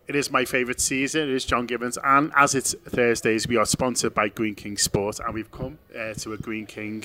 It is my favourite season. It is John Gibbons, and as it's Thursdays, we are sponsored by Green King Sport, and we've come to a Green King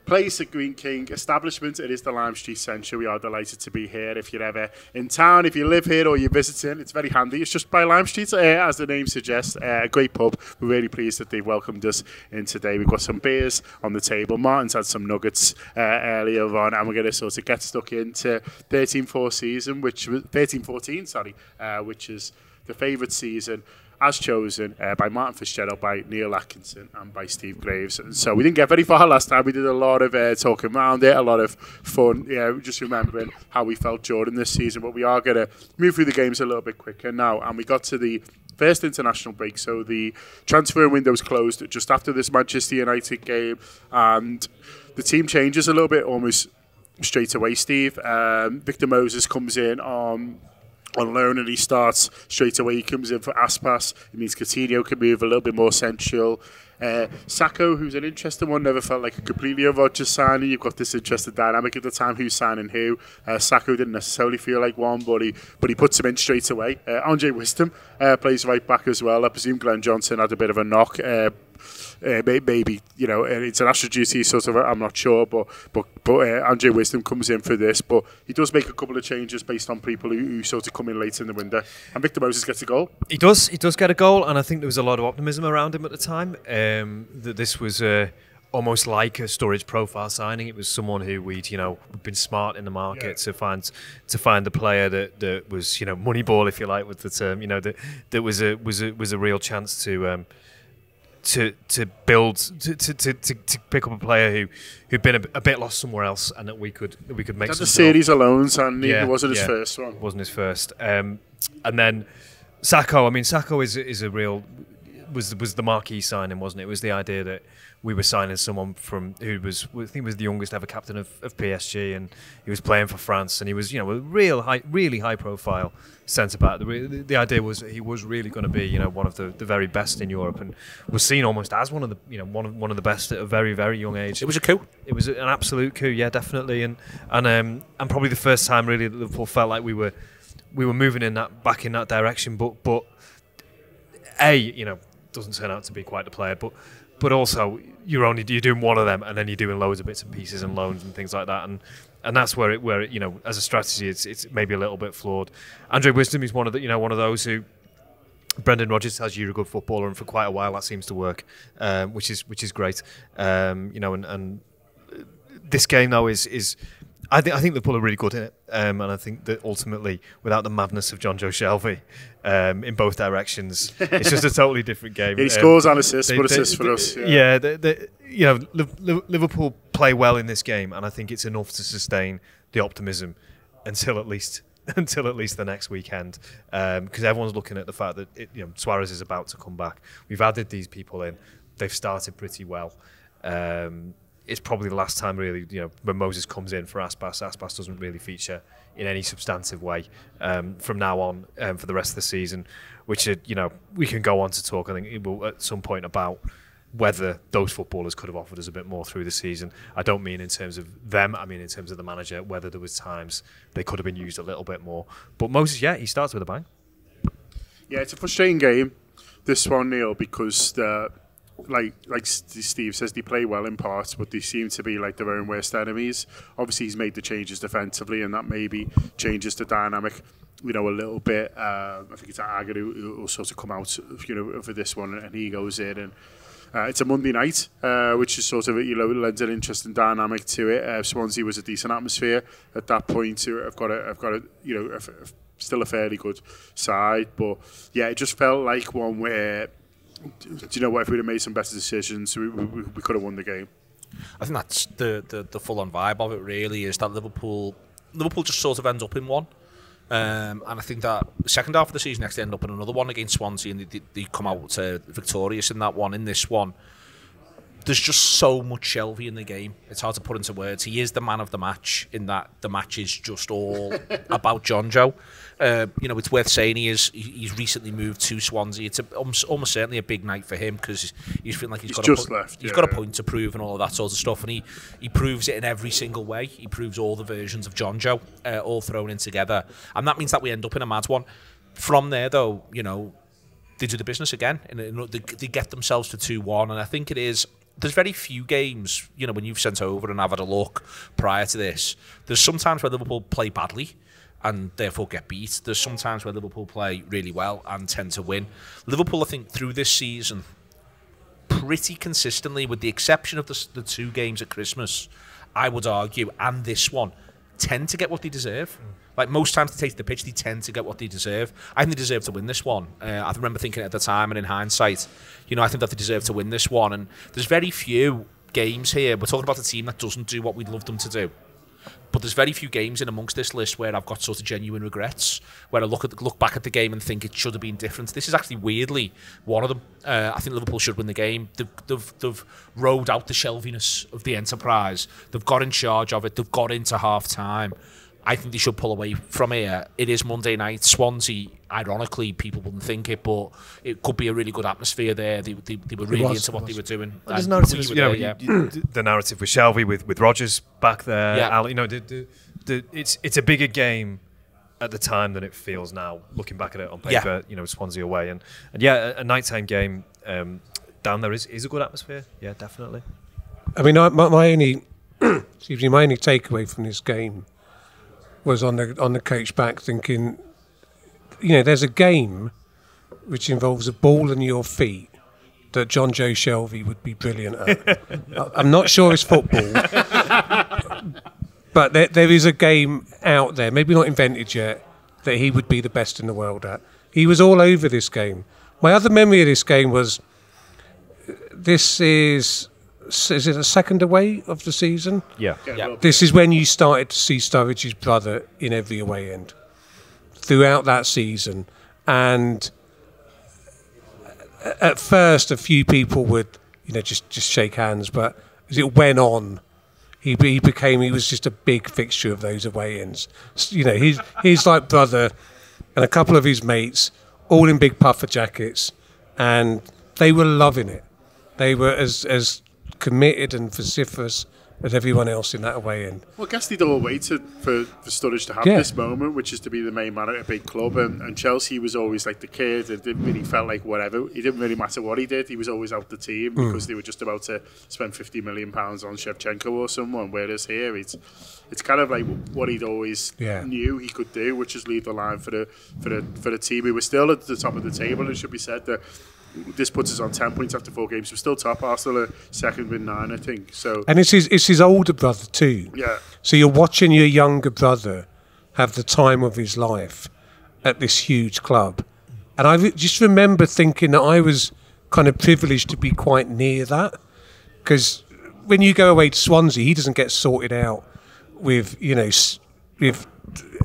place, a Green King establishment. It is the Lime Street Centre. We are delighted to be here. If you're ever in town, if you live here or you're visiting, it's very handy. It's just by Lime Street, as the name suggests. A great pub. We're really pleased that they've welcomed us in today. We've got some beers on the table. Martin's had some nuggets earlier on, and we're going to sort of get stuck into 13-14 season, which was 13-14, which is the favourite season, as chosen by Martin Fitzgerald, by Neil Atkinson and by Steve Graves. And so we didn't get very far last time. We did a lot of talking around it, a lot of fun, just remembering how we felt during this season. But we are going to move through the games a little bit quicker now. And we got to the first international break. So the transfer window's closed just after this Manchester United game. And the team changes a little bit almost straight away, Steve. Victor Moses comes in on loan, and he starts straight away. He comes in for Aspas. It means Coutinho can move a little bit more central. Sacco, who's an interesting one, never felt like a completely Rodgers signing. You've got this interesting dynamic at the time, who's signing who. Sacco didn't necessarily feel like one, but he puts him in straight away. Andre Wisdom plays right back as well. I presume Glenn Johnson had a bit of a knock. Maybe international duty sort of, I'm not sure, but Andre Wisdom comes in for this, but he does make a couple of changes based on people who sort of come in late in the window, and Victor Moses gets a goal. He does get a goal, and I think there was a lot of optimism around him at the time, that this was almost like a storage profile signing. It was someone who we'd been smart in the market to find the player that was Moneyball, if you like, with the term, that was a real chance to build to pick up a player who'd been a bit lost somewhere else, and that we could make. That's a series of loans, and it wasn't his first one. Wasn't his first. And then Sacco. I mean, Sacco is a real was the marquee signing, wasn't it? It was the idea that we were signing someone who was, I think, was the youngest ever captain of PSG, and he was playing for France, and he was a really high profile centre back. The idea was that he was really going to be one of the very best in Europe, and was seen almost as one of the one of the best at a very, very young age. It was a coup. It was an absolute coup, yeah, definitely, and probably the first time really that Liverpool felt like we were moving back in that direction, but doesn't turn out to be quite the player, but also you're doing one of them, and then you're doing loads of bits and pieces and loans and things like that, and that's where it as a strategy it's maybe a little bit flawed. Andre Wisdom is one of those who Brendan Rodgers tells you're a good footballer, and for quite a while that seems to work, which is great. And this game though is I think Liverpool are really good in it, and I think that ultimately, without the madness of John Joe Shelby in both directions, it's just a totally different game. He scores and assists, assists for us. Liverpool play well in this game, and I think it's enough to sustain the optimism until at least the next weekend, because everyone's looking at the fact that Suarez is about to come back. We've added these people in; they've started pretty well. It's probably the last time really, when Moses comes in for Aspas. Aspas doesn't really feature in any substantive way from now on for the rest of the season, which we can go on to talk, I think, at some point about whether those footballers could have offered us a bit more through the season. I don't mean in terms of them, I mean in terms of the manager, whether there was times they could have been used a little bit more. But Moses, he starts with a bang. Yeah, it's a frustrating game, this one, Neil, because like Steve says, they play well in parts, but they seem to be like their own worst enemies. Obviously, he's made the changes defensively, and that maybe changes the dynamic, a little bit. I think it's Agger who will sort of come out, for this one, and he goes in, and it's a Monday night, which is sort of lends an interesting dynamic to it. Swansea was a decent atmosphere at that point. I've got a still a fairly good side, but yeah, it just felt like one where, do you know what, if we'd have made some better decisions, we could have won the game. I think that's the full-on vibe of it, really, is that Liverpool just sort of ends up in one. And I think that the second half of the season next end up in another one against Swansea, and they come out victorious in that one. In this one, there's just so much Shelby in the game. It's hard to put into words. He is the man of the match, in that the match is just all about John Joe. It's worth saying he's recently moved to Swansea. It's almost certainly a big night for him, because he's feeling like he's got a point to prove and all of that sort of stuff, and he proves it in every single way. He proves all the versions of John Joe all thrown in together, and that means that we end up in a mad one. From there, though, you know, they do the business again, and they get themselves to 2-1. And I think it is. There's very few games, you know, when you've sent over and I've had a look prior to this. There's sometimes where Liverpool play badly and therefore get beat. There's sometimes where Liverpool play really well and tend to win. Liverpool, I think, through this season, pretty consistently, with the exception of the 2 games at Christmas, I would argue, and this one, tend to get what they deserve. Like, most times they take the pitch, they tend to get what they deserve. I think they deserve to win this one. I remember thinking at the time, and in hindsight, you know, I think that they deserve to win this one. And there's very few games here. We're talking about a team that doesn't do what we'd love them to do. But there's very few games in amongst this list where I've got sort of genuine regrets, where I look back at the game and think it should have been different. This is actually weirdly one of them. I think Liverpool should win the game. They've rode out the shelviness of the enterprise. They've got in charge of it. They've got into half time. I think they should pull away from here. It is Monday night. Swansea, ironically, people wouldn't think it, but it could be a really good atmosphere there. They were really into what they were doing. Well, there's narratives, the narrative with Shelvey, with Rodgers back there. Yeah. You know, it's a bigger game at the time than it feels now. Looking back at it on paper, you know, Swansea away, and yeah, a nighttime game down there is a good atmosphere. Yeah, definitely. I mean, my only my only takeaway from this game was on the coach back thinking, you know, there's a game which involves a ball in your feet that John Joe Shelvey would be brilliant at. I'm not sure it's football, but there is a game out there, maybe not invented yet, that he would be the best in the world at. He was all over this game. My other memory of this game was, this is it a second away of the season? Yeah. This is when you started to see Sturridge's brother in every away end throughout that season. And at first, a few people would, you know, just shake hands. But as it went on, he was just a big fixture of those away ends. You know, his like brother and a couple of his mates, all in big puffer jackets, and they were loving it. They were as committed and vociferous as everyone else in that away end. Well, I guess they'd all waited for Sturridge to have this moment, which is to be the main man at a big club. And Chelsea was always like the kid. It didn't really felt like whatever. It didn't really matter what he did. He was always out the team because they were just about to spend £50 million on Shevchenko or someone. Whereas here, it's kind of like what he'd always knew he could do, which is lead the line for the team. We were still at the top of the table. It should be said that this puts us on 10 points after 4 games. We're still top. Arsenal are second with 9, I think. So, and it's his older brother too. Yeah. So you're watching your younger brother have the time of his life at this huge club, and I just remember thinking that I was kind of privileged to be quite near that, because when you go away to Swansea, he doesn't get sorted out with, you know, with.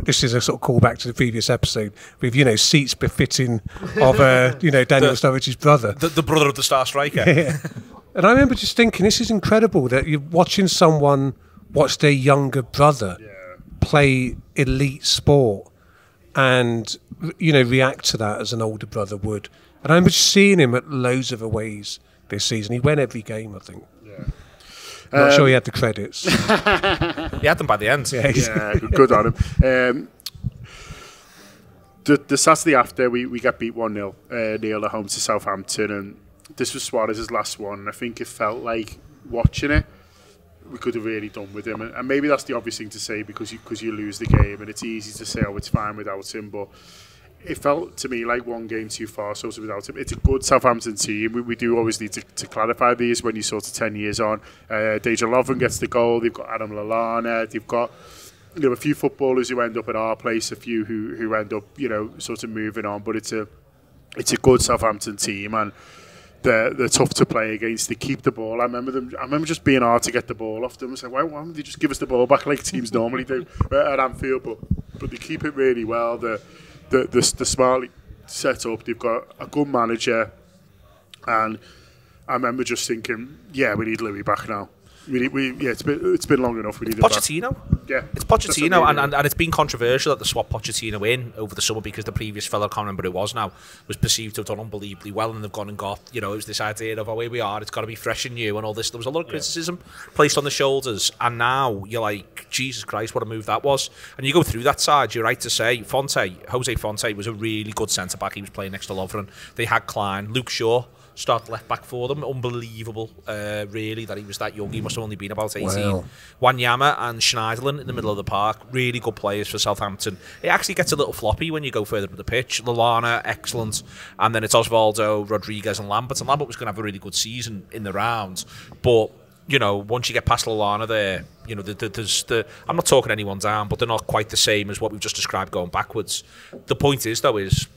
This is a sort of callback to the previous episode with, you know, seats befitting of, you know, Daniel Sturridge's brother. The brother of the star striker. Yeah. And I remember just thinking, this is incredible that you're watching someone watch their younger brother play elite sport and, you know, react to that as an older brother would. And I remember just seeing him at loads of aways this season. He went every game, I think. Yeah. Not sure he had the credits. He had them by the end. Yeah, good on him. The Saturday after, we got beat 1-0 Neil at home to Southampton, and this was Suarez's last one. And I think it felt like, watching it, we could have really done with him. And maybe that's the obvious thing to say because you lose the game, and it's easy to say, oh, it's fine without him, but it felt to me like one game too far sort of without him. It's a good Southampton team. We do always need to clarify these when you're sort of 10 years on. Dejan Lovren gets the goal. They've got Adam Lallana. They've got, you know, a few footballers who end up at our place, a few who end up, you know, sort of moving on. But it's a good Southampton team, and they're tough to play against. They keep the ball. I remember just being hard to get the ball off them. I said, why don't they just give us the ball back like teams normally do at Anfield? But they keep it really well. The smartly set up. They've got a good manager, and I remember just thinking, yeah, we need Louis back now. It's been long enough. We need Pochettino. Yeah, it's Pochettino, and it's been controversial that they swapped Pochettino in over the summer because the previous fellow, I can't remember who it was now, was perceived to have done unbelievably well, and they've gone and got, it was this idea of, here we are, it's got to be fresh and new, and all this. There was a lot of criticism placed on the shoulders, and now you're like, Jesus Christ, what a move that was. And you go through that side, you're right to say, Jose Fonte was a really good centre back. He was playing next to Lovren. They had Klein, Luke Shaw. Start left back for them. Unbelievable, really, that he was that young. He must have only been about 18. Wow. Wanyama and Schneiderlin in the middle of the park. Really good players for Southampton. It actually gets a little floppy when you go further up the pitch. Lallana, excellent. And then it's Osvaldo, Rodriguez and Lambert. And Lambert was going to have a really good season in the round. But, once you get past Lallana there, I'm not talking anyone down, but they're not quite the same as what we've just described going backwards. The point is, though, is...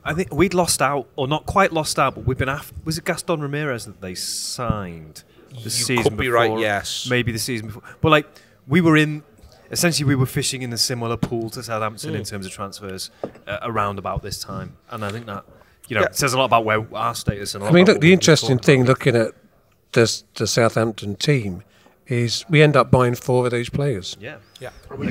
I think we'd lost out, or not quite lost out, but we've been after. Was it Gaston Ramirez that they signed the season before? Could be right, yes. Maybe the season before. But we were fishing in a similar pool to Southampton in terms of transfers around about this time, and I think that it says a lot about where our status. And look, the interesting thing looking at the Southampton team is we end up buying 4 of those players. Yeah. We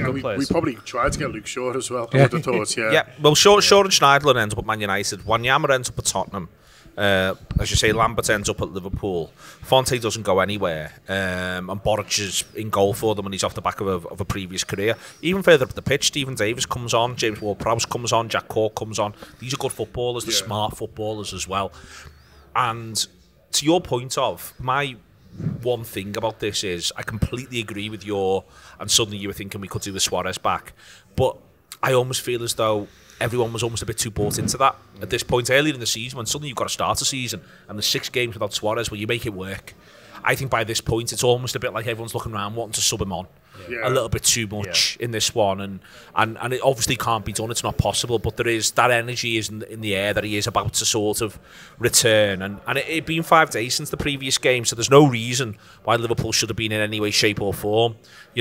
probably tried to get Luke Shaw as well. I would have thought, yeah. Well, Shaw and Schneiderlin ends up at Man United. Wanyama ends up at Tottenham. As you say, Lambert ends up at Liverpool. Fonte doesn't go anywhere. And Boric is in goal for them, and he's off the back of a previous career. Even further up the pitch, Stephen Davis comes on, James Ward-Prowse comes on, Jack Cork comes on. These are good footballers, they're smart footballers as well. And to your point of, my one thing about this is I completely agree with and suddenly you were thinking we could do the Suarez back, but I almost feel as though everyone was almost a bit too bought into that at this point earlier in the season, when suddenly you've got to start a season and there's 6 games without Suarez, you make it work. I think by this point it's almost a bit like everyone's looking around wanting to sub him on a little bit too much in this one, and it obviously can't be done, it's not possible, but there is that energy is in the air that he is about to sort of return, and it been 5 days since the previous game, so there's no reason why Liverpool should have been in any way, shape or form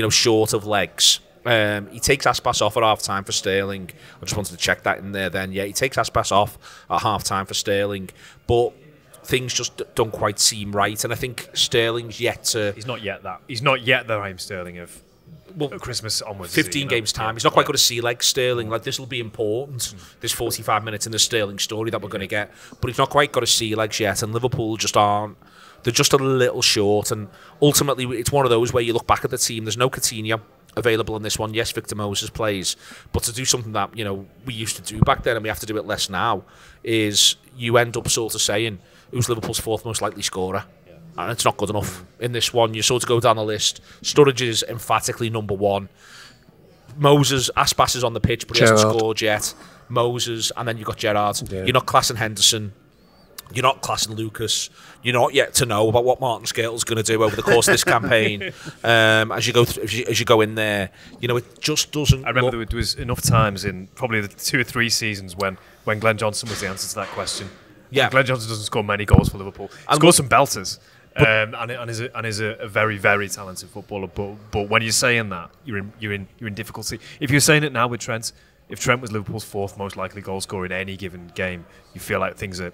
short of legs. He takes Aspas off at half time for Sterling. I just wanted to check that in there then. Yeah, he takes Aspas off at half time for Sterling, but things just don't quite seem right, and I think Sterling's yet to... He's not yet the Raheem Sterling of Christmas onwards. 15 games time. He's not quite got to see like Sterling. This will be important. This 45 minutes in the Sterling story that we're going to get, but he's not quite got to see legs yet. And Liverpool just aren't. They're just a little short. And ultimately, it's one of those where you look back at the team. There's no Coutinho available in this one. Yes, Victor Moses plays, but to do something that we used to do back then, and we have to do it less now, is you end up sort of saying who's Liverpool's 4th most likely scorer. And it's not good enough in this one. You sort of go down the list. Sturridge is emphatically number 1. Moses, Aspas is on the pitch, but he hasn't scored yet. Moses, and then you've got Gerrard. Yeah. You're not classing Henderson. You're not classing Lucas. You're not yet to know about what Martin Skrtel's going to do over the course of this campaign. As you go in there, it just doesn't. I remember there was enough times in probably the 2 or 3 seasons when Glenn Johnson was the answer to that question. Yeah, and Glenn Johnson doesn't score many goals for Liverpool. He scores some belters. And is a very, very talented footballer, but when you're saying that, you're in difficulty. If you're saying it now with Trent, if Trent was Liverpool's 4th most likely goal scorer in any given game, you feel like things are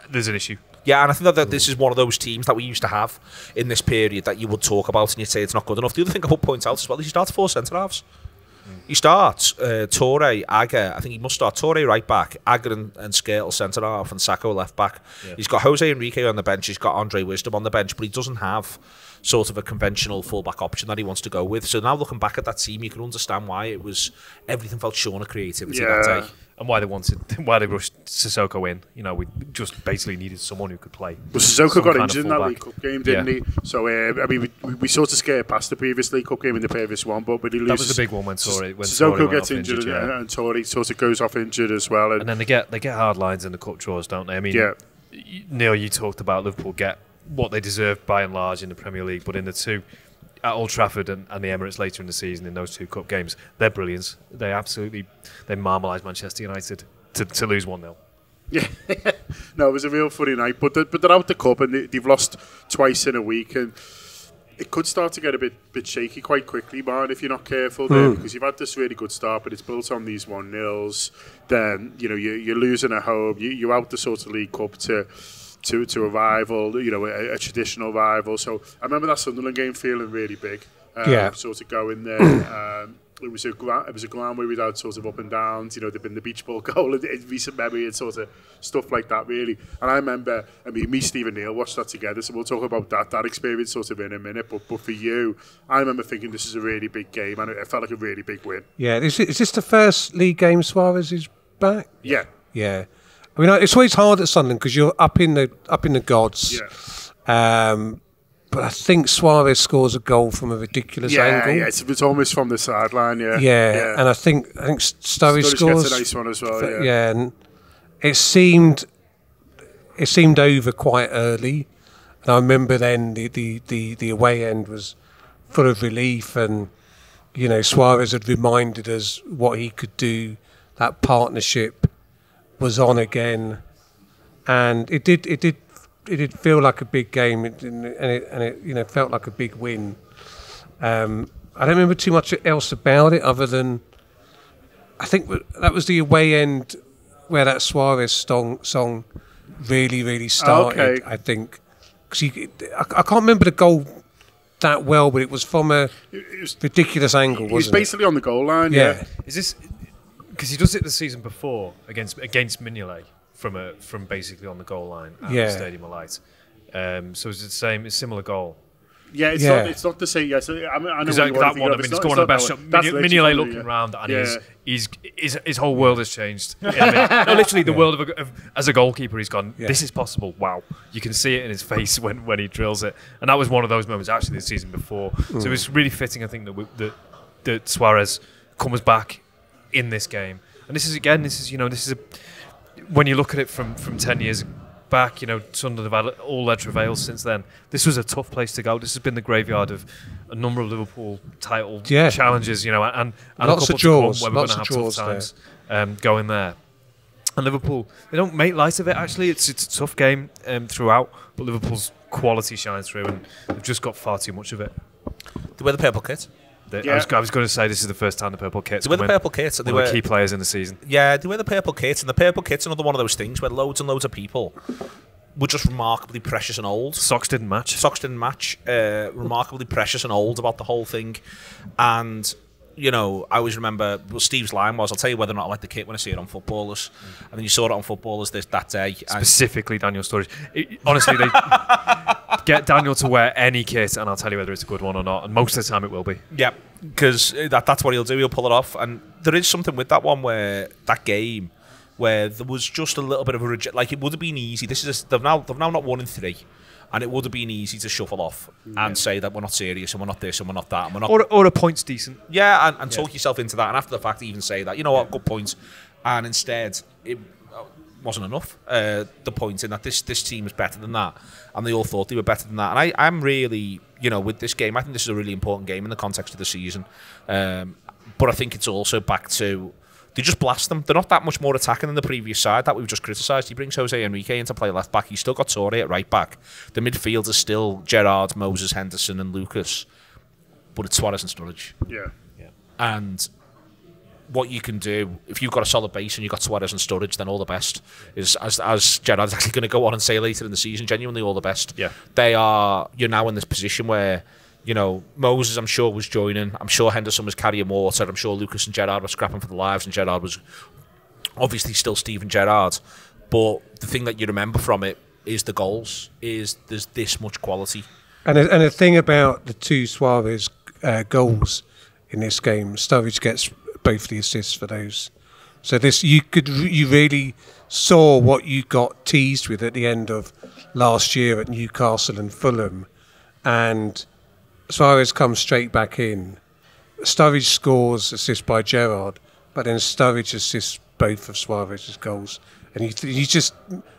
there's an issue. Yeah, and I think that this is one of those teams that we used to have in this period that you would talk about and you'd say it's not good enough. The other thing I would point out as well is he starts 4 centre halves. He starts Toure, Agger. I think he must start Toure right back, Agger and Skrtel centre half, and Sakho left back. Yeah. He's got Jose Enrique on the bench. He's got Andre Wisdom on the bench, but he doesn't have sort of a conventional full-back option that he wants to go with. So now looking back at that team, you can understand why everything felt short of creativity that day. And why they rushed Sissoko in. We just basically needed someone who could play. Well, Sissoko got injured in that League Cup game, didn't he? So, we sort of scared past the previous League Cup game in the previous one, but he loses. That was the big one when Sissoko gets injured, and Toure sort of goes off injured as well. And then they get hard lines in the cup draws, don't they? I mean, Neil, you talked about Liverpool get what they deserve by and large in the Premier League, but in the 2 at Old Trafford and the Emirates later in the season in those 2 cup games, they're brilliant. They marmalise Manchester United to lose 1-0. Yeah, no, it was a real funny night. But they're out the cup and they've lost twice in a week, and it could start to get a bit shaky quite quickly, man, if you're not careful there, because you've had this really good start, but it's built on these 1-0s. Then you're losing at home. You're out the sort of League Cup to to a rival, a traditional rival. So I remember that Sunderland game feeling really big. Sort of going there. It was a ground where we'd had sort of up and downs. There'd been the beach ball goal in recent memory and sort of stuff like that, really. And I remember, me, Steve and Neil watched that together, so we'll talk about that experience sort of in a minute. But for you, I remember thinking this is a really big game, and it felt like a really big win. Yeah, is this the first league game Suarez is back? Yeah. Yeah. I mean, it's always hard at Sunderland because you're up in the gods. Yeah. But I think Suarez scores a goal from a ridiculous angle. Yeah, it's almost from the sideline. Yeah. And I think Sturridge scores gets a nice one as well. Yeah, and it seemed over quite early. And I remember then the away end was full of relief, and Suarez had reminded us what he could do. That partnership was on again, and it did feel like a big game, and it felt like a big win. I don't remember too much else about it other than I think that was the away end where that Suarez song really started. Okay. I think because I can't remember the goal that well, but it was from a ridiculous angle. He was basically on the goal line. Yeah. Is this because he does it the season before against Mignolet? From basically on the goal line at the Stadium of Light. So it's the same, it's similar goal. Yeah, it's not the same. Yes, I know that one. It's going on the best shot. Mignolet looking around, and his whole world has changed. No, literally, the world of as a goalkeeper, he's gone. This is possible. Wow, you can see it in his face when he drills it, and that was one of those moments actually the season before. So it was really fitting, I think, that Suarez comes back in this game, and this is when you look at it from 10 years back, Sunderland have had all their travails since then. This was a tough place to go. This has been the graveyard of a number of Liverpool title challenges, and lots a couple of draws, to come where we're going to have tough times going there. And Liverpool, they don't make light of it. Actually, it's a tough game throughout, but Liverpool's quality shines through, and they've just got far too much of it. They wear the purple kit. I was going to say this is the first time the purple kits. They wear the purple kits. They were key players in the season. Yeah, they wear the purple kits, and the purple kit's another one of those things where loads and loads of people were just remarkably precious and old. Socks didn't match. Remarkably precious and old about the whole thing, and I always remember Steve's line was, "I'll tell you whether or not I like the kit when I see it on footballers," and then you saw it on footballers that day. Specifically, Daniel Sturridge. Honestly, they get Daniel to wear any kit, and I'll tell you whether it's a good one or not. And most of the time, it will be. Yeah, because that's what he'll do. He'll pull it off, and there is something with that one that game where there was just a little bit of a it would have been easy. They've now not won in 3. And it would have been easy to shuffle off and say that we're not serious and we're not this and we're not that. And we're not or a point's decent. Yeah, and talk yourself into that. And after the fact, even say that, good points. And instead, it wasn't enough. The point in that this team is better than that. And they all thought they were better than that. And I'm really, with this game, I think this is a really important game in the context of the season. But I think it's also back to... They just blast them. They're not that much more attacking than the previous side that we've just criticised. He brings Jose Enrique in to play left back. He's still got Torre at right back. The midfield is still Gerrard, Moses, Henderson and Lucas. But it's Suarez and Sturridge. Yeah. And what you can do, if you've got a solid base and you've got Suarez and Sturridge, then all the best. Is as Gerrard's actually going to go on and say later in the season, genuinely all the best. Yeah. You're now in this position where... Moses, I'm sure, was joining. I'm sure Henderson was carrying water. I'm sure Lucas and Gerrard were scrapping for the lives, and Gerrard was obviously still Steven Gerrard. But the thing that you remember from it is the goals. There's this much quality. And the thing about the 2 Suarez goals in this game, Sturridge gets both the assists for those. So you really saw what you got teased with at the end of last year at Newcastle and Fulham, and Suarez comes straight back in. Sturridge scores, assist by Gerrard, but then Sturridge assists both of Suarez's goals. And you just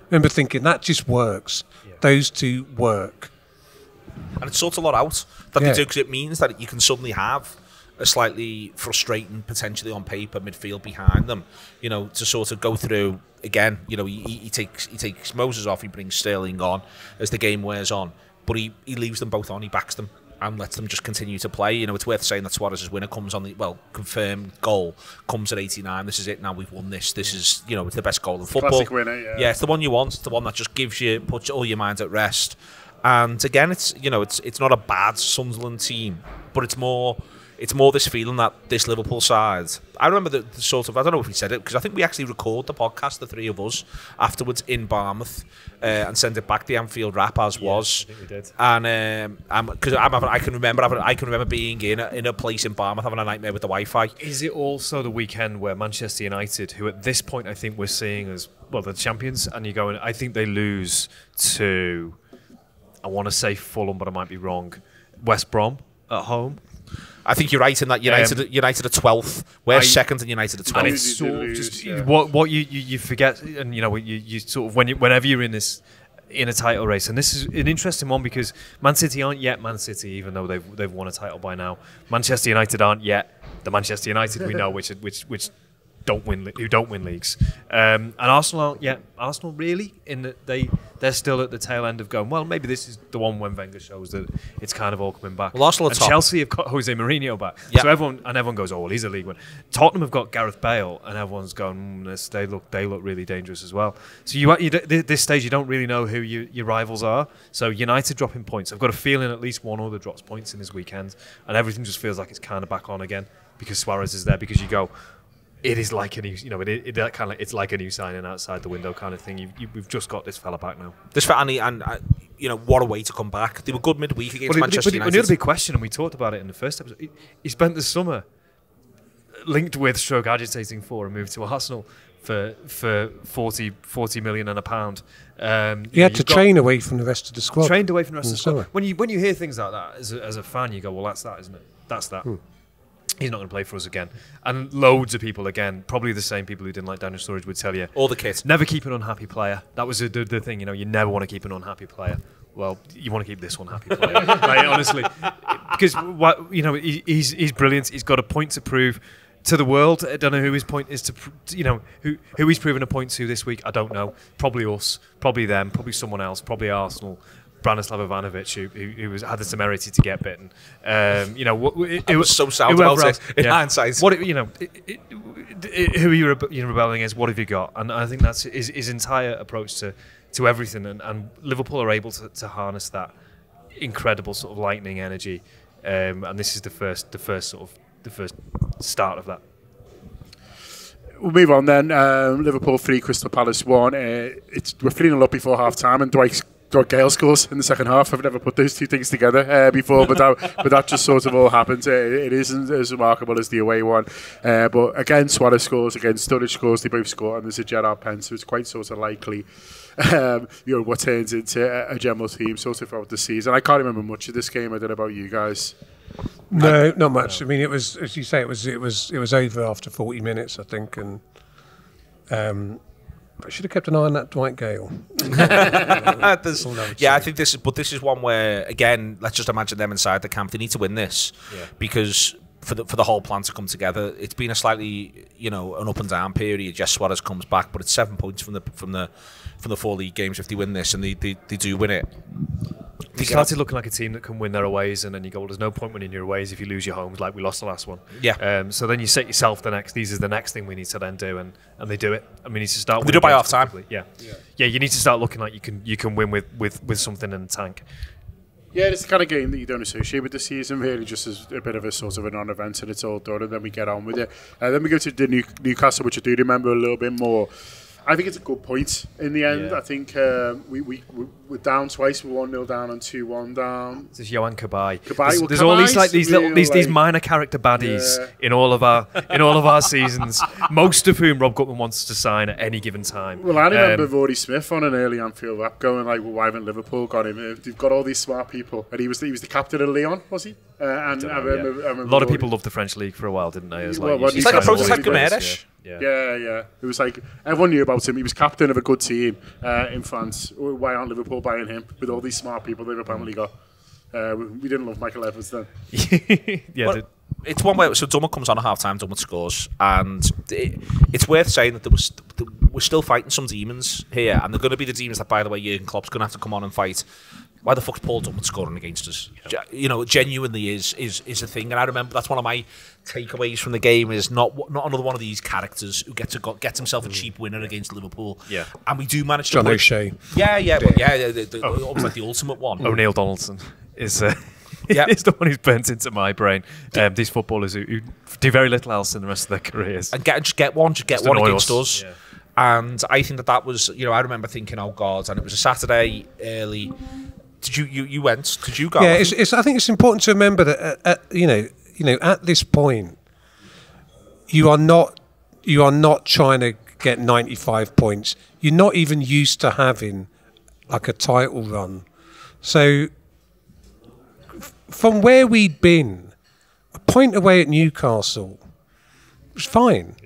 remember thinking, that just works. Yeah. Those 2 work. And it sorts a lot out that they do, because it means that you can suddenly have a slightly frustrating, potentially on paper, midfield behind them, to sort of go through, again, he takes Moses off, he brings Sterling on as the game wears on, but he leaves them both on, he backs them. and lets them just continue to play. You know, it's worth saying that Suarez's winner comes on the confirmed goal comes at 89. This is it. Now we've won this. This is, you know, it's the best goal in football. Classic winner. Yeah, it's the one you want. It's the one that just puts all your minds at rest. And again, it's not a bad Sunderland team, but it's more this feeling that this Liverpool side. I remember the sort of, I don't know if we said it, because I think we actually record the podcast, the three of us, afterwards in Bournemouth, and send it back the Anfield Wrap as was. I think we did. And because I can remember being in a place in Bournemouth having a nightmare with the Wi-Fi. Is it also the weekend where Manchester United, who at this point I think we're seeing as the champions, and you're going, I think they lose to, I want to say Fulham, but I might be wrong, West Brom at home? I think you're right in that United are 12th. We're second and United are 12th. And it's sort of just what you forget, and you sort of whenever you're in a title race, and this is an interesting one because Man City aren't yet Man City, even though they've won a title by now. Manchester United aren't yet the Manchester United we know, which don't win leagues, and Arsenal aren't yet Arsenal really, in that they're still at the tail end of going, well, maybe this is the one when Wenger shows that it's kind of all coming back. Well, Arsenal are top. Chelsea have got Jose Mourinho back, so everyone goes, oh well, he's a league winner. Tottenham have got Gareth Bale, and everyone's going, they look really dangerous as well. So this stage you don't really know who your rivals are. So United dropping points. I've got a feeling at least one other drops points in this weekend, and everything just feels like it's kind of back on again because Suarez is there. Because you go, it is like a new, it's like a new signing outside the window kind of thing. We've just got this fella back now. This fella, and what a way to come back. They were good midweek against Manchester United. Another big question, and we talked about it in the first episode. He spent the summer linked with stroke agitating for a move to Arsenal for 40 million and a pound. He had to train away from the rest of the squad. Trained away from the rest of the squad. When you hear things like that as a fan, you go, well, that's that, isn't it? That's that. He's not going to play for us again. And loads of people, again, probably the same people who didn't like Daniel Sturridge would tell you. All the kids. Never keep an unhappy player. That was the thing, you never want to keep an unhappy player. Well, you want to keep this unhappy player, like, honestly. Because, he's brilliant. He's got a point to prove to the world. I don't know who his point is to, who he's proven a point to this week. I don't know. Probably us, probably them, probably someone else, probably Arsenal. Branislav Ivanovic, who had the temerity to get bitten. It was so sad about it in hindsight. Who are you rebelling against? What have you got? And I think that's his entire approach to everything. And Liverpool are able to harness that incredible sort of lightning energy. And this is the first start of that. We'll move on then. Liverpool 3, Crystal Palace 1. We're 3-0 up before half time, and Dwight Gale scores in the second half. I've never put those two things together before, but that just sort of all happened. It isn't as remarkable as the away one. But again, Suarez scores, again, Sturridge scores, they both score, and there's a Gerrard pen, so it's quite sort of likely what turns into a general theme sort of throughout the season. I can't remember much of this game. I don't know about you guys. No, not much. I mean, it was, as you say, it was over after 40 minutes, I think, and I should have kept an eye on that Dwight Gale. I think this is one where, again, let's just imagine them inside the camp. They need to win this because for the whole plan to come together, it's been a slightly an up and down period. Yes, Suarez comes back, but it's 7 points from the 4 league games if they win this, and they do win it. They started looking like a team that can win their aways, and then you go, well, there's no point winning your aways if you lose your homes, like we lost the last one. Yeah. So then you set yourself these are the next thing we need to then do, and they do it. And we need to start. We do it by half time. Yeah. You need to start looking like you can win with something in the tank. Yeah, it's the kind of game that you don't associate with the season, really, just as a bit of a sort of a non-event, and it's all done, and then we get on with it. Then we go to the Newcastle, which I do remember a little bit more. I think it's a good point in the end. I think we're down twice. We're 1-0 down and 2-1 down. This is Yohan Cabaye. There's all these minor character baddies in all of our seasons. Most of whom Rob Gutman wants to sign at any given time. Well, I remember Vordy Smith on an early Anfield Wrap going like, "Well, why haven't Liverpool got him? They've got all these smart people." And he was the captain of Lyon, was he? I remember a lot of people loved the French league for a while, didn't they? He's like a prototype Gomes. Yeah. It was like everyone knew about him. He was captain of a good team in France. Why aren't Liverpool buying him with all these smart people they've apparently got? We didn't love Michael Evans then. It's one where Dummer comes on at half time, Dummer scores, and it's worth saying that we're still fighting some demons here, and they're going to be the demons that, by the way, Jurgen Klopp's going to have to come on and fight. why the fuck's Paul Dummett scoring against us? You know, genuinely is a thing. And I remember that's one of my takeaways from the game is not another one of these characters who gets himself a cheap winner against Liverpool. Yeah, and we do manage to. John O'Shea. Almost like the ultimate one. O'Neill Donaldson is. It's the one who's burnt into my brain. These footballers who do very little else in the rest of their careers. And get one against us. Yeah. And I think that was, you know, I remember thinking, oh God, and it was a Saturday early. Did you went? Did you go? Yeah, I think it's important to remember that at this point, you are not trying to get 95 points. You're not even used to having like a title run. So from where we'd been, a point away at Newcastle was fine.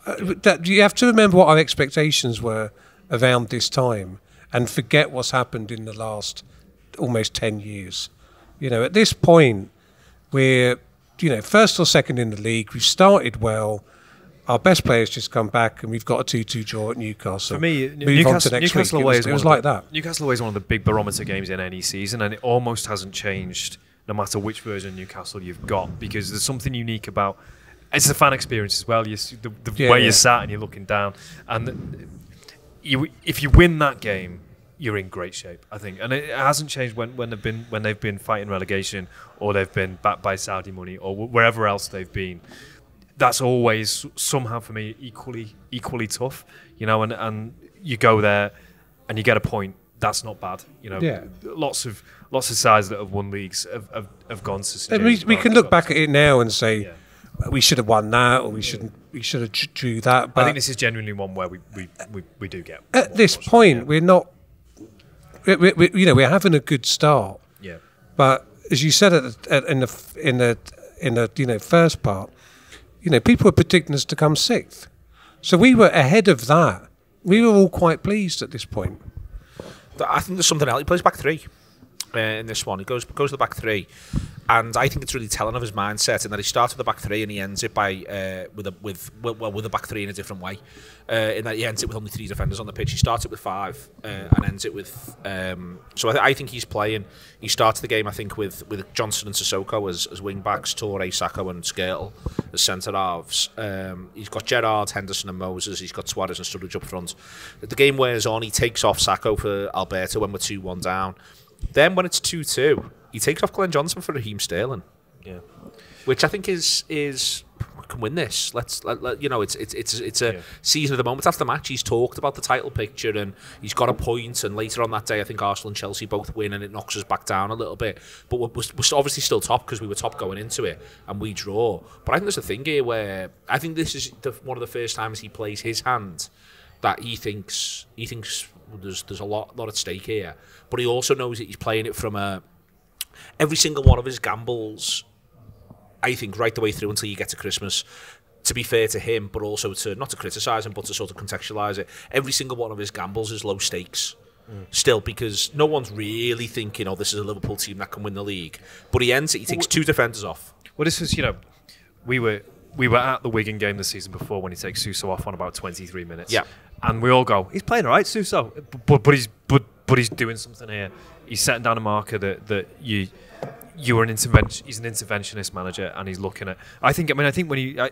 That you have to remember what our expectations were around this time and forget what's happened in the last almost 10 years. You know, at this point, we're, you know, first or second in the league. We've started well. Our best players just come back, and we've got a 2-2 draw at Newcastle. For me, Newcastle away it was like that. Newcastle away is one of the big barometer games in any season, and it almost hasn't changed no matter which version of Newcastle you've got, because there's something unique about. It's a fan experience as well. The way you're sat and you're looking down, and if you win that game, you're in great shape, I think. And it hasn't changed when they've been fighting relegation, or they've been backed by Saudi money, or wherever else they've been. That's always somehow for me equally tough, you know. And you go there and you get a point. That's not bad, you know. Lots of sides that have won leagues have gone to. We can look back at it now and say. Yeah. We should have won that, or we should have drew that. But I think this is genuinely one where we do get. At this point, we're not. We're having a good start. Yeah. But as you said in the first part, you know, people were predicting us to come sixth, so we were ahead of that. We were all quite pleased at this point. I think there's something else. He plays back three in this one. He goes to the back three. And I think it's really telling of his mindset in that he starts with the back three and he ends it by with a back three in a different way. In that he ends it with only 3 defenders on the pitch. He starts it with 5 and ends it with. So I think he's playing. He starts the game, I think, with Johnson and Sissoko as wing backs, Toure, Sacco, and Fitzgerald as centre halves. He's got Gerrard, Henderson, and Moses. He's got Suarez and Sturridge up front. The game wears on. He takes off Sacco for Alberto when we're 2-1 down. Then when it's 2-2. He takes off Glenn Johnson for Raheem Sterling, which I think is we can win this. Let's you know, it's a season of the moment. After the match, he's talked about the title picture and he's got a point. And later on that day, I think Arsenal and Chelsea both win, and it knocks us back down a little bit. But we're obviously still top because we were top going into it, and we draw. But I think there's a thing here where I think this is one of the first times he plays his hand that he thinks there's a lot at stake here. But he also knows that he's playing it from every single one of his gambles, I think, right the way through until you get to Christmas, to be fair to him, but also to not to criticise him, but to sort of contextualise it. Every single one of his gambles is low stakes still, because no one's really thinking, oh, this is a Liverpool team that can win the league. But he ends it, he takes 2 defenders off. Well, this is, you know, we were at the Wigan game the season before when he takes Suso off on about 23 minutes. Yeah. And we all go, he's playing all right, Suso, but he's doing something here. He's setting down a marker that you're an intervention. He's an interventionist manager, and he's looking at. I think when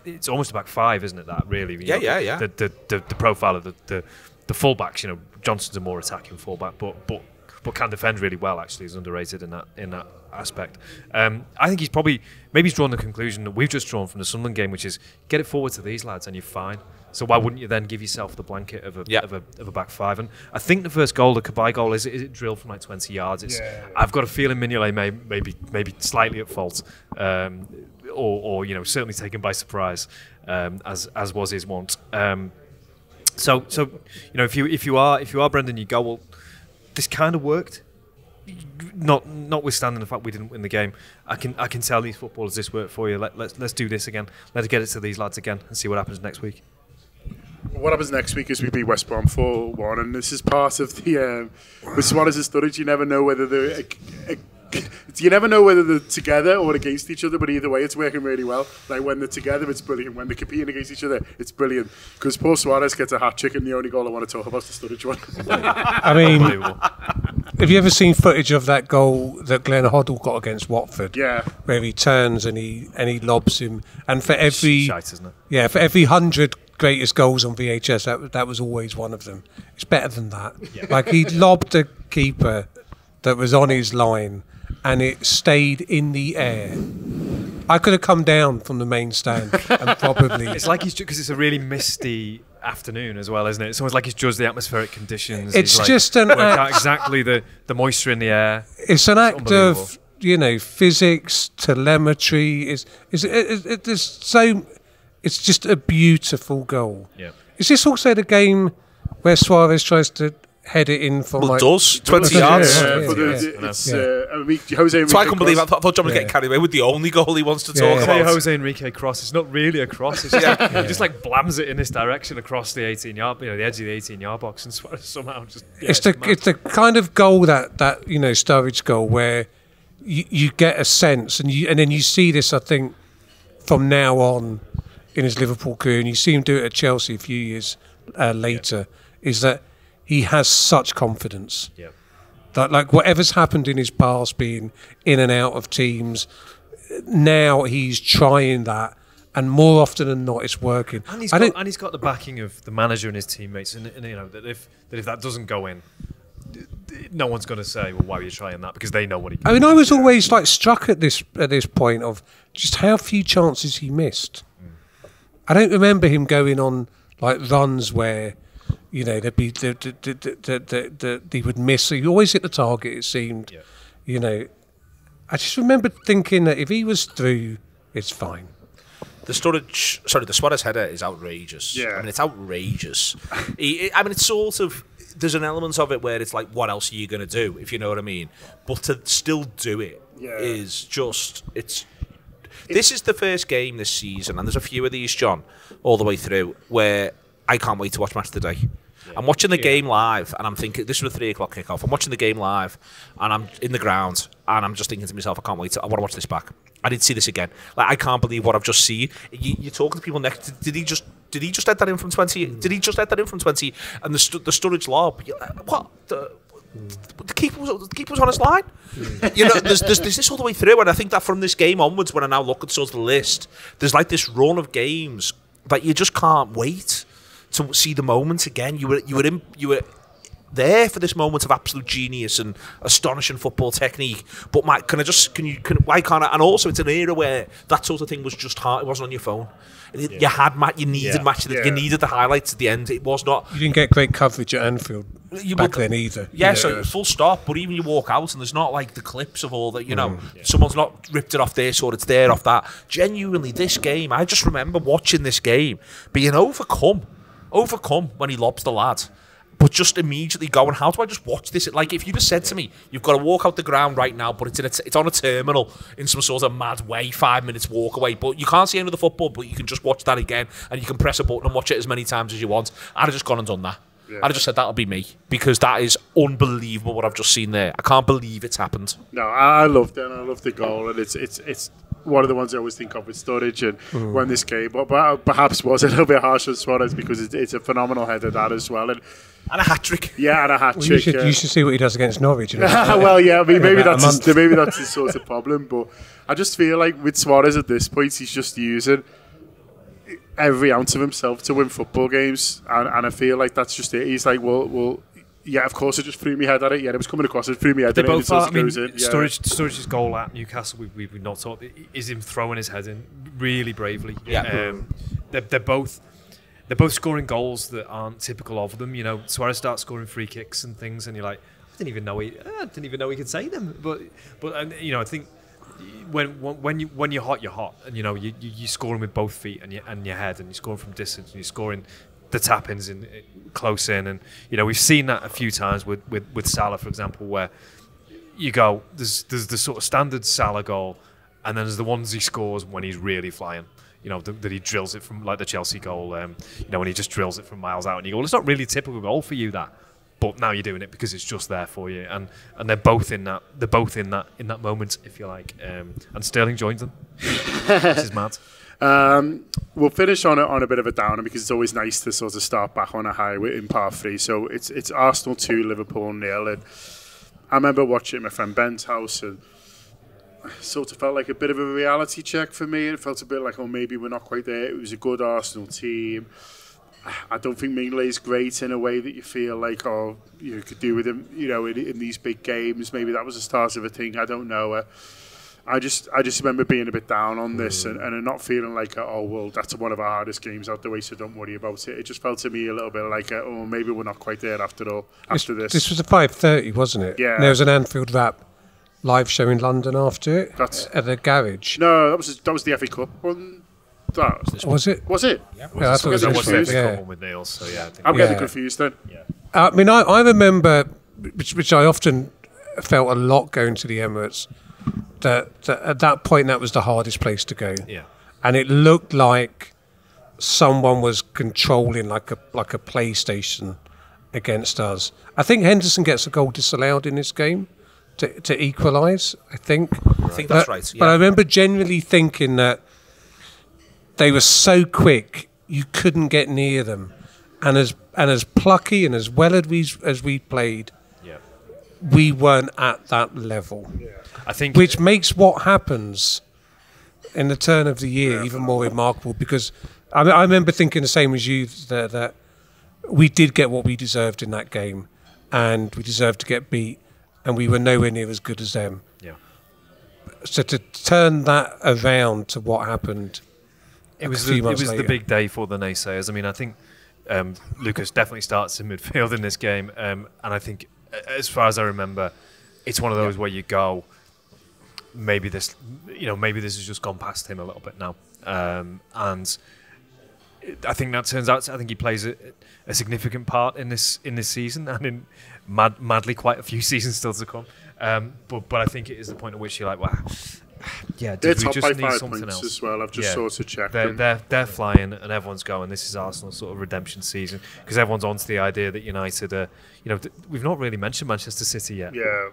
it's almost a back 5, isn't it? That really. Yeah. The profile of the fullbacks. You know, Johnson's a more attacking fullback, but can defend really well. Actually, he's underrated in that aspect. I think he's drawn the conclusion that we've just drawn from the Sunderland game, which is get it forward to these lads, and you're fine. So why wouldn't you then give yourself the blanket of a back 5? And I think the first goal, the Kabay goal, is it drilled from like 20 yards? I've got a feeling Mignolet maybe slightly at fault, or you know, certainly taken by surprise, as was his wont. So you know, if you are Brendan, you go, well, this kind of worked. Notwithstanding the fact we didn't win the game, I can tell these footballers this worked for you. Let's do this again. Let's get it to these lads again and see what happens next week. What happens next week is we beat West Brom 4-1, and this is part of the with Suarez and Sturridge. You never know whether they're together or against each other, but either way, it's working really well. Like when they're together, it's brilliant. When they're competing against each other, it's brilliant. Because Paul Suarez gets a hat-trick, and the only goal I want to talk about is the Sturridge one. I mean, Have you ever seen footage of that goal that Glenn Hoddle got against Watford? Yeah. Where he turns and he lobs him, and for every Shite, isn't it? yeah, for every 100 greatest goals on VHS, that was always one of them. It's better than that. Yeah. Like he lobbed a keeper that was on his line, and it stayed in the air. I could have come down from the main stand and probably. It's like because it's a really misty afternoon as well, isn't it? It's almost like he's judged the atmospheric conditions. It's like just an worked act. out exactly the moisture in the air. It's an act unbelievable. of physics, telemetry. There's so. It's just a beautiful goal. Yeah. Is this also the game where Suarez tries to head it in from Well, like? it does. 20 Yeah, yards. yeah, yeah. But Yeah. it's Jose Enrique So I couldn't believe. I Cross. thought John was getting carried away with the only goal he wants to Yeah, talk yeah. Say about. Jose Enrique cross. It's not really a cross. It's just he just like blams it in this direction across the 18-yard, the edge of the 18-yard box, and Suarez somehow just. Yeah, It's mad. the kind of goal that Sturridge goal where you get a sense and then you see this, I think, from now on in his Liverpool career, and you see him do it at Chelsea a few years later, is that he has such confidence. Yeah. That like whatever's happened in his past, being in and out of teams, now he's trying that, and more often than not, it's working. And he's got the backing of the manager and his teammates, and that if that doesn't go in, no one's going to say, well, why are you trying that? Because they know what he can. I mean, I was always like struck at this point of just how few chances he missed. I don't remember him going on like runs where, there'd be he would miss. He always hit the target. It seemed, I just remember thinking that if he was through, it's fine. The Suarez header is outrageous. Yeah. I mean, it's outrageous. It's sort of. There's an element of it where it's like, what else are you going to do, if you know what I mean? But to still do it is just, this is the first game this season, and there's a few of these, John, all the way through, where I can't wait to watch Match of the Day. Yeah. I'm watching the game live, and I'm thinking, this was a 3 o'clock kickoff. I'm watching the game live, and I'm in the ground, and I'm just thinking to myself, I can't wait. I want to watch this back. I didn't see this again. Like, I can't believe what I've just seen. You're talking to people next. Did he just head that in from 20? Did he just head that in from 20? And the Sturridge lob. What? The keeper was on his line. There's this all the way through, and I think that from this game onwards, when I now look at sort of the list, there's like this run of games that you just can't wait to see the moment again. You were there for this moment of absolute genius and astonishing football technique. But why can't I? And also, it's an era where that sort of thing was just hard. It wasn't on your phone. You needed match. You needed the highlights at the end. It was not. You didn't get great coverage at Anfield back then either. Yeah, so full stop. But even you walk out and there's not like the clips of all that. Someone's not ripped it off this or it's there off that. Genuinely, this game, I just remember watching this game being overcome when he lobs the lad. But just immediately going, how do I just watch this? Like, if you just said to me, you've got to walk out the ground right now, but it's on a terminal in some sort of mad way, 5 minutes walk away, but you can't see any of the football, but you can just watch that again, and you can press a button and watch it as many times as you want. I'd have just gone and done that. Yeah. I'd have just said, that'll be me, because that is unbelievable what I've just seen there. I can't believe it's happened. No, I loved it, and I loved the goal, and it's one of the ones I always think of with Sturridge, and when this game, but perhaps was a little bit harsh on Suarez, because it's a phenomenal header, that as well. And a hat-trick. Yeah, and a hat-trick. You should see what he does against Norwich. Well, yeah, I mean, maybe that's his sort of problem, but I just feel like with Suarez at this point, he's just using every ounce of himself to win football games, and I feel like that's just it. He's like, well, yeah, of course, I just threw my head at it. Yeah, it was coming across, it threw my head at it. Both are, goes in. Sturridge's goal at Newcastle, we've not talked, is him throwing his head in really bravely. Yeah. They're both scoring goals that aren't typical of them. Suarez starts scoring free kicks and things, and you're like, I didn't even know he could say them. But I think when you're hot, you're hot, and you're scoring with both feet and your head, and you're scoring from distance, and you're scoring the tap-ins in close in, and we've seen that a few times with Salah, for example, where you go, there's the sort of standard Salah goal, and then there's the ones he scores when he's really flying. That he drills it from, like the Chelsea goal, when he just drills it from miles out, and you go, well, it's not really a typical goal for you, that, but now you're doing it because it's just there for you, and they're both in that moment, if you like, and Sterling joins them. This is mad. We'll finish on a bit of a downer, because it's always nice to sort of start back on a high in part 3. So it's Arsenal 2, Liverpool 0, and I remember watching at my friend Ben's house, and it sort of felt like a bit of a reality check for me. It felt a bit like, oh, maybe we're not quite there. It was a good Arsenal team. I don't think Mignolet's great in a way that you feel like, oh, you could do with him, in these big games. Maybe that was the start of a thing. I don't know. I just remember being a bit down on this and not feeling like, oh, well, that's one of our hardest games out the way, so don't worry about it. It just felt to me a little bit like, oh, maybe we're not quite there after all. After this. This was a 5:30, wasn't it? Yeah. And there was an Anfield Wrap live show in London after it at the garage. No, that was the FA Cup one. Was it? Was it? Yeah, I thought it was That was the confused. FA Cup one with Neil, so yeah. I think I'm getting confused then. yeah. I mean, I remember, which I often felt a lot going to the Emirates, that at that point that was the hardest place to go. Yeah. And it looked like someone was controlling like a PlayStation against us. I think Henderson gets a goal disallowed in this game to equalise, I think. I think that's right. Yeah. But I remember generally thinking that they were so quick you couldn't get near them, and as plucky and as well as we played, we weren't at that level. I think, which makes what happens in the turn of the year even more remarkable, because I remember thinking the same as you, that we did get what we deserved in that game, and we deserved to get beat, and we were nowhere near as good as them. Yeah. So to turn that around to what happened. It was the big day for the naysayers. I mean, I think Lucas definitely starts in midfield in this game, and I think, as far as I remember, it's one of those where you go, maybe this has just gone past him a little bit now, and I think that turns out. I think he plays a significant part in this season, and in madly quite a few seasons still to come. But I think it is the point at which you're like, wow. Yeah, they're we top just by need 5 something points else as well. I've just sort of checked them. They're flying, and everyone's going. This is Arsenal's sort of redemption season, because everyone's onto the idea that United are. We've not really mentioned Manchester City yet. Yeah.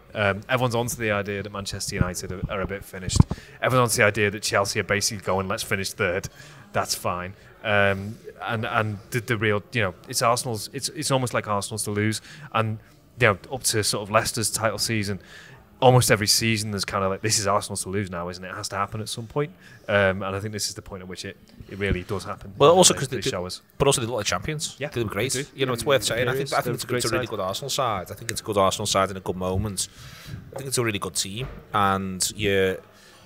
Everyone's onto the idea that Manchester United are a bit finished. Everyone's onto the idea that Chelsea are basically going, let's finish third. That's fine. And the real, it's Arsenal's. It's almost like Arsenal's to lose, and up to sort of Leicester's title season. Almost every season there's kind of like, this is Arsenal's to lose now, isn't it? It has to happen at some point, and I think this is the point at which it really does happen. Well, also because they show us, but also they look like champions. Yeah, they were great. They It's worth saying. I think it's a really side. good Arsenal side. I think it's a good Arsenal side in a good moment. I think it's a really good team, and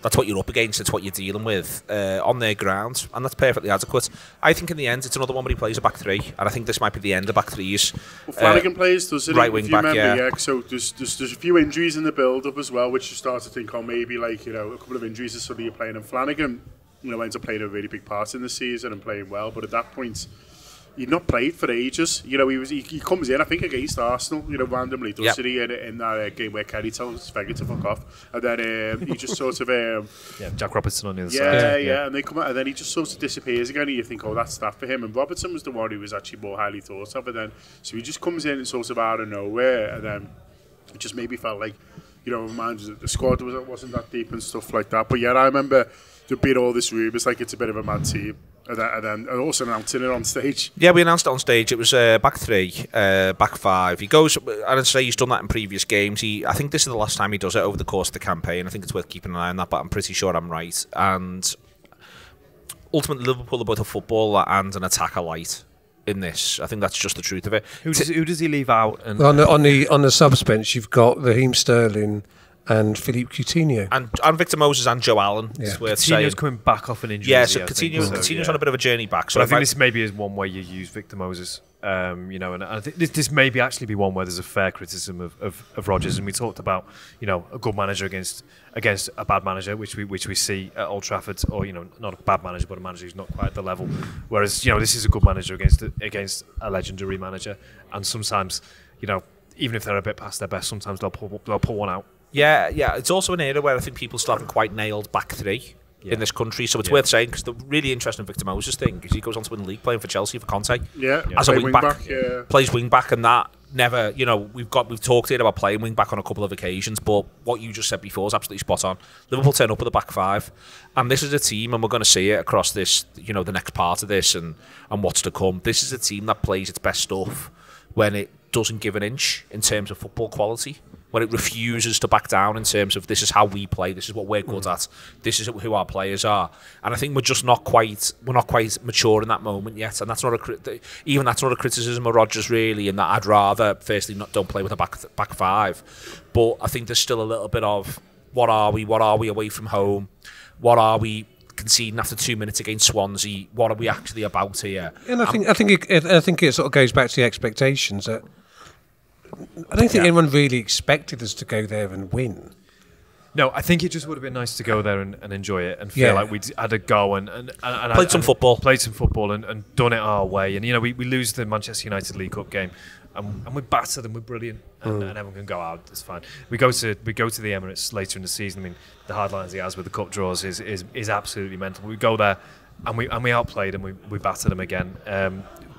that's what you're up against. It's what you're dealing with on their ground, and that's perfectly adequate. I think in the end, it's another one where he plays a back three, and I think this might be the end of back threes. Well, Flanagan plays, doesn't he? Right wing back, yeah. So there's a few injuries in the build-up as well, which you start to think, oh, maybe a couple of injuries is suddenly you're playing. And Flanagan, ends up playing a really big part in the season and playing well, but at that point, he'd not played for ages. He comes in, I think, against Arsenal, randomly, doesn't he, in that game where Kenny tells Vega to fuck off. And then he just sort of... Jack Robertson on the other side. Yeah, and they come out, and then he just sort of disappears again, and you think, oh, that's that for him. And Robertson was the one who was actually more highly thought of. And then, so he just comes in and sort of out of nowhere, and then it just maybe felt like, reminds us that the squad wasn't that deep and stuff like that. But yeah, I remember there being all this rumours, like it's a bit of a mad team. And then also announcing it on stage. Yeah, we announced it on stage. It was back three, back five. He goes, and I'd say he's done that in previous games. I think this is the last time he does it over the course of the campaign. I think it's worth keeping an eye on that, but I'm pretty sure I'm right. And ultimately, Liverpool are both a footballer and an attacker light in this. I think that's just the truth of it. Who does he leave out? And on the subs bench, you've got Raheem Sterling and Philippe Coutinho. And Victor Moses and Joe Allen. Yeah. It's worth saying. Coutinho's coming back off an injury. Yeah, so Coutinho's on a bit of a journey back. So I think this maybe is one where you use Victor Moses. And I think this maybe actually be one where there's a fair criticism of Rodgers. And we talked about, a good manager against a bad manager, which we see at Old Trafford, or not a bad manager, but a manager who's not quite at the level. Whereas this is a good manager against a legendary manager, and sometimes even if they're a bit past their best, sometimes they'll pull one out. Yeah. It's also an era where I think people still haven't quite nailed back three in this country. So it's worth saying, because the really interesting Victor Moses thing is he goes on to win the league playing for Chelsea for Conte. Yeah, as a wing back. Yeah. Plays wing back, and that never. We've talked here about playing wing back on a couple of occasions, but what you just said before is absolutely spot on. Liverpool turn up with a back five, and this is a team, and we're going to see it across this. The next part of this and what's to come. This is a team that plays its best stuff when it doesn't give an inch in terms of football quality. where it refuses to back down in terms of this is how we play, this is what we're good at, this is who our players are. And I think we're just not quite mature in that moment yet. And that's not a criticism of Rodgers really, in that I'd rather firstly don't play with a back five. But I think there's still a little bit of what are we away from home? What are we conceding after 2 minutes against Swansea? What are we actually about here? And I think it sort of goes back to the expectations that I don't think anyone really expected us to go there and win. No, I think it just would have been nice to go there and enjoy it and feel like we'd had a go and played some football and done it our way. And we lose the Manchester United League Cup game and we batter them, we're brilliant, and everyone can go out. It's fine. We go to the Emirates later in the season. I mean, the hard lines he has with the cup draws is absolutely mental. We go there and we outplayed them. We batter them again.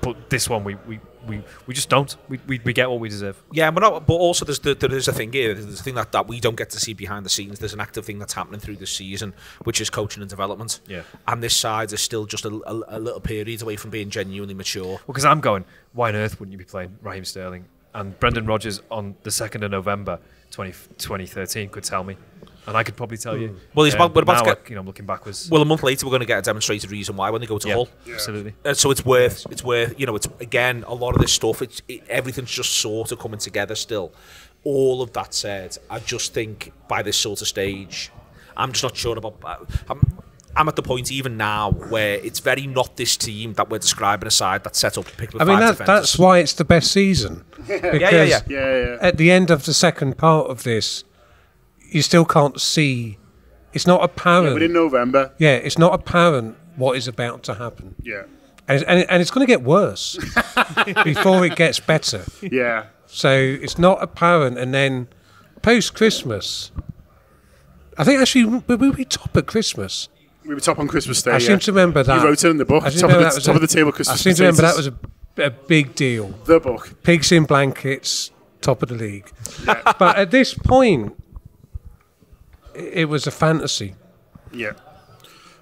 But this one we just don't. We get what we deserve. Yeah, but also there is a thing here. There's a thing that we don't get to see behind the scenes. There's an active thing that's happening through this season, which is coaching and development. Yeah. And this side is still just a little period away from being genuinely mature. Well, because I'm going, why on earth wouldn't you be playing Raheem Sterling? And Brendan Rodgers on the 2nd of November 2013 could tell me. And I could probably tell you. Well, we're about to get, I'm looking backwards. Well, a month later, we're going to get a demonstrated reason why when they go to Hull. Yeah. Absolutely. So it's worth. It's again a lot of this stuff. Everything's just sort of coming together still. All of that said, I just think by this sort of stage, I'm just not sure about. I'm at the point even now where it's very not this team that we're describing a side that's set up to pick with five defenders. That's why it's the best season. Because at the end of the second part of this, you still can't see. It's not apparent. Yeah, but in November. Yeah, it's not apparent what is about to happen. Yeah. And it's going to get worse before it gets better. Yeah. So it's not apparent, and then post-Christmas, I think actually we top at Christmas. We were top on Christmas Day. I seem to remember that. You wrote it in the book. Top of the table Christmas. I seem to remember that was a big deal. The book. Pigs in blankets, top of the league. Yeah. But at this point, it was a fantasy. Yeah.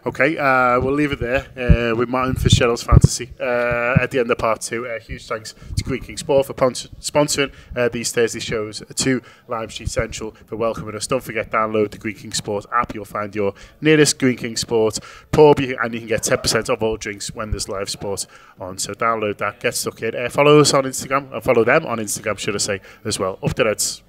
Okay, we'll leave it there with Martin Fitzgerald's fantasy at the end of part 2. Huge thanks to Greek King Sport for sponsoring these Thursday shows, to Lime Street Central for welcoming us. Don't forget, download the Greek King Sport app. You'll find your nearest Greek King Sport pub, and you can get 10% off all drinks when there's live sport on. So download that, get stuck in. Follow us on Instagram, and follow them on Instagram, should I say, as well. Up the Reds.